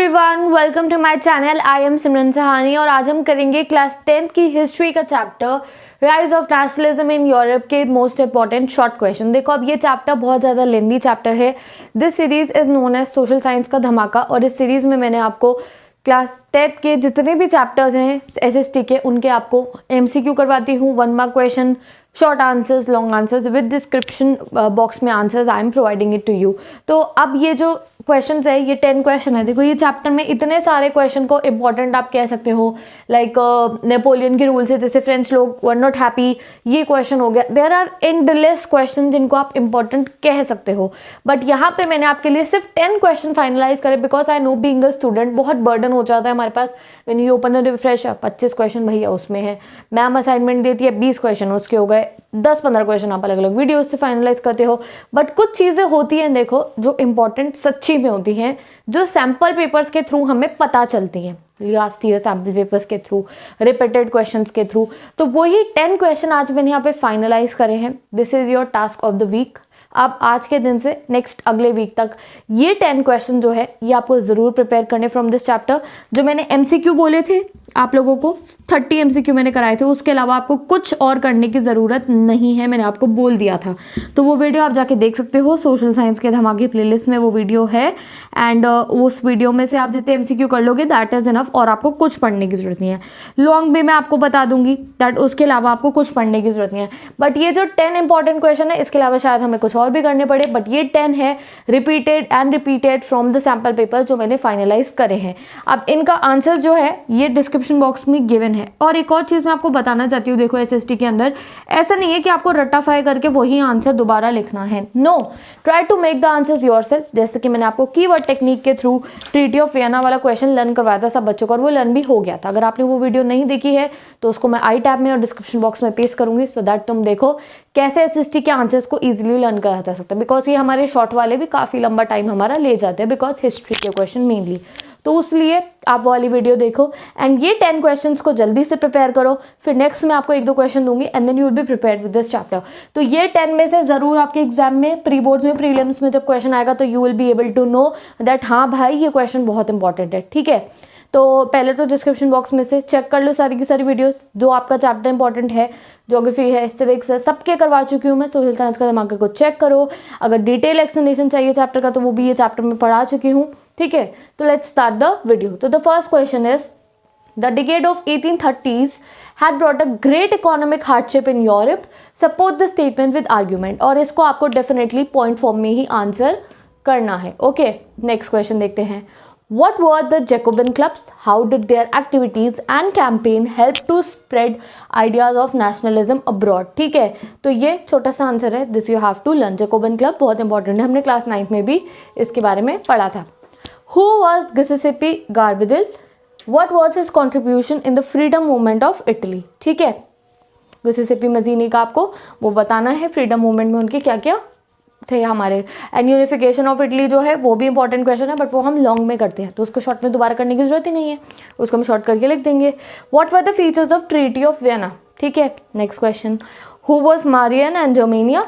Everyone, welcome to my channel. I am Simran Sahani और आज हम करेंगे क्लास 10th की हिस्ट्री का chapter rise of nationalism in Europe के मोस्ट इंपॉर्टेंट शॉर्ट क्वेश्चन। देखो, अब ये चैप्टर बहुत ज़्यादा लेंदी चैप्टर है। This series is known as social science का धमाका और इस सीरीज़ में मैंने आपको क्लास 10th के जितने भी चैप्टर्स हैं एसएसटी के, उनके आपको एमसीक्यू करवाती हूँ। 1 mark question, short answers, long answers with description box में answers I am providing it to you. तो अब ये जो क्वेश्चंस है, ये 10 क्वेश्चन है। देखो, ये चैप्टर में इतने सारे क्वेश्चन को इंपॉर्टेंट आप कह सकते हो, लाइक नेपोलियन के रूल से जैसे फ्रेंच लोग वर नॉट हैप्पी, ये क्वेश्चन हो गया। देयर आर एंडलेस क्वेश्चन जिनको आप इंपॉर्टेंट कह सकते हो, बट यहाँ पे मैंने आपके लिए सिर्फ 10 क्वेश्चन फाइनलाइज करे because I know being a student बहुत बर्डन हो जाता है हमारे पास। When you open a refresher 25 question भैया उसमें है, मैम असाइनमेंट देती है 20 क्वेश्चन, उसके हो गए 10-15 क्वेश्चन आप अलग अलग वीडियोज से फाइनलाइज करते हो। बट कुछ चीज़ें होती हैं, देखो, जो इंपॉर्टेंट सच्ची में होती हैं, जो सैम्पल पेपर्स के थ्रू हमें पता चलती हैं, लास्ट ईयर सैम्पल पेपर्स के थ्रू, रिपीटेड क्वेश्चंस के थ्रू। तो वही 10 क्वेश्चन आज मैंने यहाँ पे फाइनलाइज करे हैं। This is your task of the week. आप आज के दिन से नेक्स्ट अगले वीक तक ये 10 क्वेश्चन जो है ये आपको ज़रूर प्रिपेयर करने फ्रॉम दिस चैप्टर। जो मैंने एमसीक्यू बोले थे आप लोगों को, 30 एमसीक्यू मैंने कराए थे, उसके अलावा आपको कुछ और करने की ज़रूरत नहीं है, मैंने आपको बोल दिया था। तो वो वीडियो आप जाके देख सकते हो, सोशल साइंस के धमाके प्लेलिस्ट में वो वीडियो है। एंड उस वीडियो में से आप जितने एमसीक्यू कर लोगे दैट इज़ इनफ, और आपको कुछ पढ़ने की ज़रूरत नहीं है। लॉन्ग भी मैं आपको बता दूंगी दैट उसके अलावा आपको कुछ पढ़ने की ज़रूरत नहीं है। बट ये जो 10 इंपॉर्टेंट क्वेश्चन है, इसके अलावा शायद हमें कुछ और भी करने पड़े, बट ये 10 है repeated and repeated from the sample papers जो मैंने फाइनलाइज करे हैं। अब इनका आंसर जो है ये डिस्क्रिप्शन बॉक्स में गिवन है। और एक और चीज़ मैं आपको बताना चाहती हूँ, देखो एसएसटी के अंदर ऐसा नहीं है कि आपको रट्टाफाई करके वही आंसर दोबारा लिखना है। No, try to make the answers yourself. जैसे कि मैंने आपको कीवर्ड टेक्निक के थ्रू ट्रीटी ऑफ वियना वाला क्वेश्चन लर्न करवाया था सब बच्चों को, और वो लर्न भी हो गया था। अगर आपने वो वीडियो नहीं देखी है तो उसको मैं आई टैब में और डिस्क्रिप्शन बॉक्स में पेस्ट करूंगी, सो दैट तुम देखो कैसे एसएसटी के आंसर्स को इजीली लर्न करा जा सकता है। बिकॉज ये हमारे शॉर्ट वाले भी काफ़ी लंबा टाइम हमारा ले जाते हैं, बिकॉज हिस्ट्री के क्वेश्चन मेनली। तो उसलिए आप वो वाली वीडियो देखो एंड ये 10 क्वेश्चंस को जल्दी से प्रिपेयर करो। फिर नेक्स्ट मैं आपको 1-2 क्वेश्चन दूंगी and then you will be prepared with this chapter. तो ये 10 में से ज़रूर आपके एग्जाम में, प्री बोर्ड्स में, प्रीलिम्स में जब क्वेश्चन आएगा तो you will be able to know that हाँ भाई ये क्वेश्चन बहुत इंपॉर्टेंट है। ठीक है, तो पहले तो डिस्क्रिप्शन बॉक्स में से चेक कर लो सारी की सारी वीडियोस जो आपका चैप्टर इंपॉर्टेंट है। ज्योग्राफी है, सिविक्स है, सबके करवा चुकी हूँ मैं। सोशल साइंस का धमाके को चेक करो। अगर डिटेल एक्सप्लेनेशन चाहिए चैप्टर का तो वो भी ये चैप्टर में पढ़ा चुकी हूँ। ठीक है, तो लेट्स स्टार्ट द वीडियो। तो the first question is the decade of 1830s had brought a great economic hardship in Europe. Support the statement with argument। और इसको आपको डेफिनेटली पॉइंट फॉर्म में ही आंसर करना है। ओके, नेक्स्ट क्वेश्चन देखते हैं। What were the Jacobin clubs? How did their activities and campaign help to spread ideas of nationalism abroad? ठीक है, तो ये छोटा सा आंसर है, this you have to learn. Jacobin club बहुत इंपॉर्टेंट है, हमने क्लास 9th में भी इसके बारे में पढ़ा था। Who was Giuseppe Garbadil? What was his contribution in the freedom movement of Italy? ठीक है, गिउसेप्पे मज़ीनी का आपको वो बताना है, फ्रीडम मूवमेंट में उनके क्या क्या थे हमारे। एंड यूनिफिकेशन ऑफ इटली जो है वो भी इंपॉर्टेंट क्वेश्चन है, बट वो हम लॉन्ग में करते हैं तो उसको शॉर्ट में दोबारा करने की जरूरत ही नहीं है, उसको हम शॉर्ट करके लिख देंगे। What were the features of treaty of Vienna? ठीक है, next question. Who was Marian and Germania?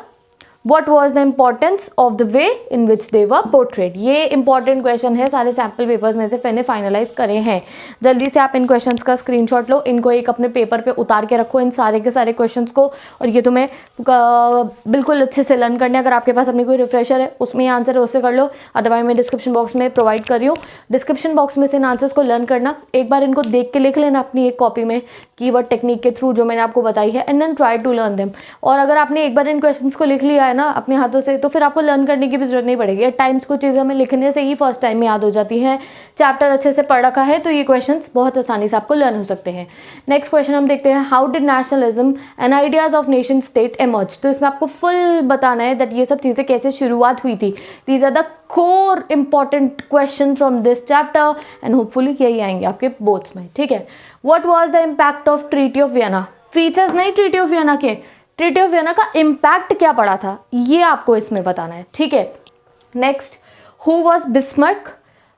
What was the importance of the way in which they were portrayed? ये इंपॉर्टेंट क्वेश्चन है, सारे सैम्पल पेपर्स में से मैंने finalise करे हैं। जल्दी से आप इन क्वेश्चंस का स्क्रीनशॉट लो, इनको एक अपने पेपर पे उतार के रखो, इन सारे के सारे क्वेश्चंस को, और ये तुम्हें बिल्कुल अच्छे से लर्न करने। अगर आपके पास अपनी कोई रिफ्रेशर है उसमें आंसर है उससे कर लो, अदरवाइज मैं डिस्क्रिप्शन बॉक्स में प्रोवाइड कर रही हूँ। डिस्क्रिप्शन बॉक्स में से इन आंसर्स को लर्न करना, एक बार इनको देख के लिख लेना अपनी एक कॉपी में कीवर्ड टेक्निक के थ्रू जो मैंने आपको बताई है, and then try to learn them. और अगर आपने एक बार इन क्वेश्चंस को लिख लिया है ना अपने हाथों से, तो फिर आपको लर्न करने की भी जरूरत नहीं पड़ेगी। एट टाइम्स कुछ चीज़ें हमें लिखने से ही फर्स्ट टाइम में याद हो जाती हैं। चैप्टर अच्छे से पढ़ रखा है तो ये क्वेश्चंस बहुत आसानी से आपको लर्न हो सकते हैं। नेक्स्ट क्वेश्चन हम देखते हैं। How did nationalism and ideas of nation state emerge? तो इसमें आपको फुल बताना है दैट ये सब चीज़ें कैसे शुरुआत हुई थी। These are the core important question from this chapter and hopefully यही आएंगे आपके बोर्ड्स में। ठीक है, what was the impact of treaty of Vienna? Features नहीं ट्रीटी ऑफ वियना के, ट्रीटी ऑफ वियना का इम्पैक्ट क्या पड़ा था ये आपको इसमें बताना है। ठीक है, next. Who was Bismarck?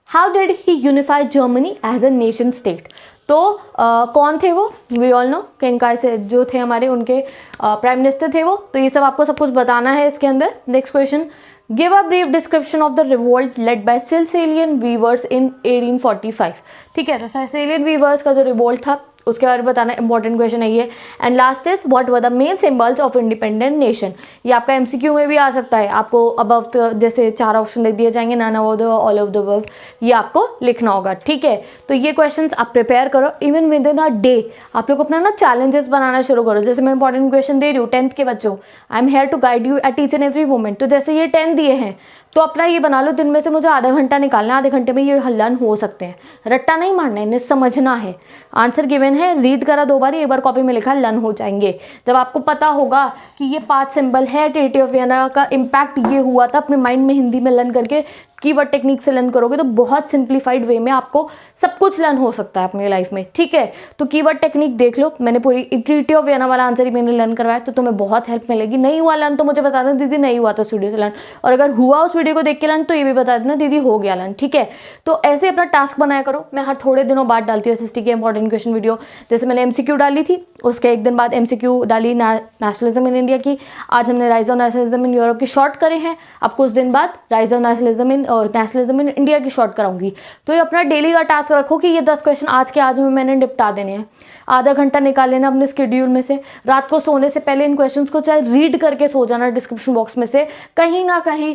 How did he unify Germany as a nation state? तो कौन थे वो? वी ऑल नो, केंकाई से जो थे हमारे, उनके प्राइम मिनिस्टर थे वो। तो ये सब आपको सब कुछ बताना है इसके अंदर। Next question. Give a brief description of the revolt led by Sicilian viewers इन 1845। ठीक है, तो सिसिलियन वीवर्स का जो रिवोल्ट था उसके बारे में बताना इंपॉर्टेंट क्वेश्चन है ये। And last is what were the main symbols of independent nation. ये आपका एमसीक्यू में भी आ सकता है, आपको अबव जैसे 4 ऑप्शन दे दिए जाएंगे, none of the all of the above, ये आपको लिखना होगा। ठीक है, तो ये क्वेश्चंस आप प्रिपेयर करो even with in a day. आप लोग अपना ना चैलेंजेस बनाना शुरू करो। जैसे मैं इंपॉर्टेंट क्वेश्चन दे रही हूँ 10th के बच्चों, I am here to guide you at each and every moment. तो जैसे ये 10 दिए हैं तो अपना ये बना लो, दिन में से मुझे आधा घंटा निकालना है, आधे घंटे में ये लर्न हो सकते हैं। रट्टा नहीं मारना है, इन्हें समझना है। आंसर गिवन है, रीड करा 2 बार, एक बार कॉपी में लिखा, लर्न हो जाएंगे। जब आपको पता होगा कि ये 5 सिंबल है, ट्रीटी ऑफ वियना का इम्पैक्ट ये हुआ था, अपने माइंड में हिंदी में लर्न करके कीवर्ड टेक्निक से लर्न करोगे तो बहुत सिंप्लीफाइड वे में आपको सब कुछ लर्न हो सकता है अपनी लाइफ में। ठीक है, तो कीवर्ड टेक्निक देख लो, मैंने पूरी ट्रीटी ऑफ वियना वाला आंसर ही मैंने लर्न करवाया, तो तुम्हें बहुत हेल्प मिलेगी। नहीं हुआ लर्न तो मुझे बता देना दीदी नहीं हुआ तो उस वीडियो से लर्न, और अगर हुआ उस वीडियो को देख के लर्न तो ये भी बता देना दीदी हो गया लर्न। ठीक है, तो ऐसे अपना टास्क बनाया करो। मैं हर थोड़े दिनों बाद डालती हूँ एसएसटी के इंपॉर्टेंट क्वेश्चन वीडियो। जैसे मैंने एमसीक्यू डाली थी, उसके एक दिन बाद एमसीक्यू डाली नेशनलिज्म इन इंडिया की। आज हमने rise of nationalism in Europe की शॉर्ट करे हैं, अब कुछ दिन बाद rise of nationalism in India की शॉर्ट कराऊंगी। तो ये अपना डेली का टास्क रखो कि ये 10 क्वेश्चन आज के आज में मैंने निपटा देने हैं। आधा घंटा निकाल लेना अपने शेड्यूल में से, रात को सोने से पहले इन क्वेश्चंस को चाहे रीड करके सो जाना डिस्क्रिप्शन बॉक्स में से, कहीं ना कहीं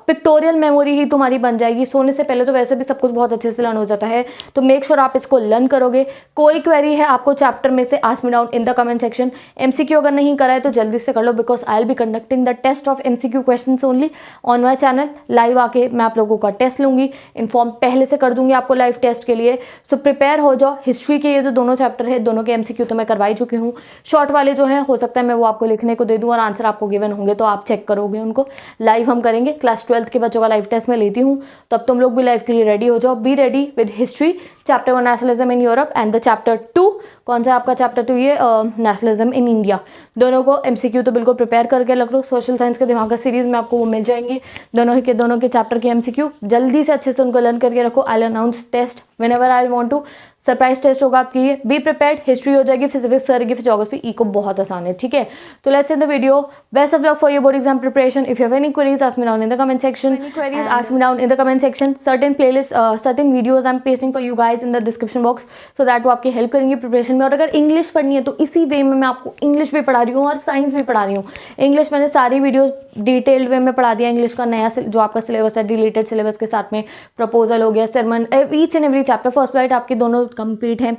पिक्टोरियल मेमोरी ही तुम्हारी बन जाएगी। सोने से पहले तो वैसे भी सब कुछ बहुत अच्छे से लर्न हो जाता है, तो मेक श्योर आप इसको लर्न करोगे। कोई क्वेरी है आपको चैप्टर में से, ask me down in the comment section. MCQ अगर नहीं करा है तो जल्दी से कर लो, because I will be conducting the test of MCQ questions only on my channel. Live आके मैं आप लोगों का टेस्ट लूंगी, इन्फॉर्म पहले से कर दूंगी आपको लाइव टेस्ट के लिए। सो प्रिपेयर हो जाओ। हिस्ट्री के ये जो दोनों चैप्टर है, दोनों के एमसीक्यू तो मैं करवाई चुकी हूँ। शॉर्ट वाले जो है हो सकता है मैं वो आपको लिखने को दे दूँ और आंसर आपको गिवन होंगे तो आप चेक करोगे उनको। लाइव हम करेंगे, क्लास 12th के बच्चों का लाइव टेस्ट मैं लेती हूँ, तब तुम लोग भी लाइव के लिए रेडी हो जाओ। Be ready with history chapter 1 nationalism in Europe and the chapter 2, कौन सा आपका चैप्टर 2 ये नेशनलिज्म इन इंडिया। दोनों को एमसीक्यू तो बिल्कुल प्रिपेयर करके रख लो। सोशल साइंस के दिमाग का सीरीज में आपको वो मिल जाएंगी, दोनों के चैप्टर के एमसीक्यू। जल्दी से अच्छे से उनको लर्न करके रखो। I will announce test whenever I want to. Surprise test होगा आपकी ये। Be prepared. हिस्ट्री हो जाएगी, फिजिक्स करेगी, फिर ज्योग्राफी, इको बहुत आसान है। ठीक है, तो let's end the video. Best of luck for your board exam preparation. If you have any queries ask me down in the comment section. Ask me down in the comment section. Certain playlist, certain videos I am pasting for you guys in the description box, so that वो आपकी help करेंगे preparation में। और अगर English पढ़नी है तो इसी वे में मैं आपको इंग्लिश भी पढ़ा रही हूँ और साइंस भी पढ़ा रही हूँ। इंग्लिश मैंने सारी वीडियोज डिटेल्ड वे में पढ़ा दिया। इंग्लिश का नया जो आपका सिलेबस है, डिलीटेड सिलेबस के साथ में प्रपोजल हो गया, sermon, each and every chapter first bite आपकी दोनों कंप्लीट है।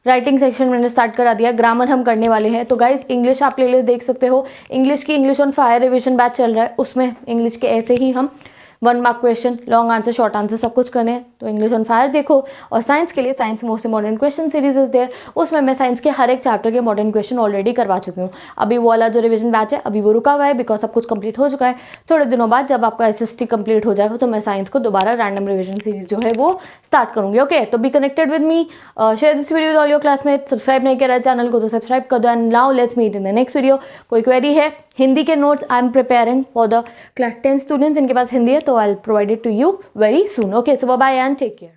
राइटिंग सेक्शन मैंने स्टार्ट करा दिया, ग्रामर हम करने वाले हैं। तो गाइज इंग्लिश आप प्लेलिस्ट देख सकते हो। इंग्लिश की English on fire revision batch चल रहा है, उसमें इंग्लिश के ऐसे ही हम 1 mark question, long answer, short answer सब कुछ करने हैं। तो इंग्लिश ऑन फायर देखो। और साइंस के लिए science most important question series is there, उसमें मैं साइंस के हर एक चैप्टर के इंपॉर्टेंट क्वेश्चन ऑलरेडी करवा चुकी हूँ। अभी वो वाला जो रिविजन बैच है अभी वो रुका हुआ है, बिकॉज सब कुछ कंप्लीट हो चुका है। थोड़े दिनों बाद जब आपका एसएसटी कंप्लीट हो जाएगा तो मैं साइंस को दोबारा रैंडम रिविजन सीरीज जो है वो स्टार्ट करूँगी। ओके, तो be connected with me, share this video with all your classmate. Subscribe नहीं किया चैनल को तो सब्सक्राइब कर दो। And now let's meet in the next video. कोई क्वेरी है, हिंदी के notes I am preparing for the class 10 students, इनके पास हिंदी है तो I will provide it to you very soon. Okay, so bye bye and take care.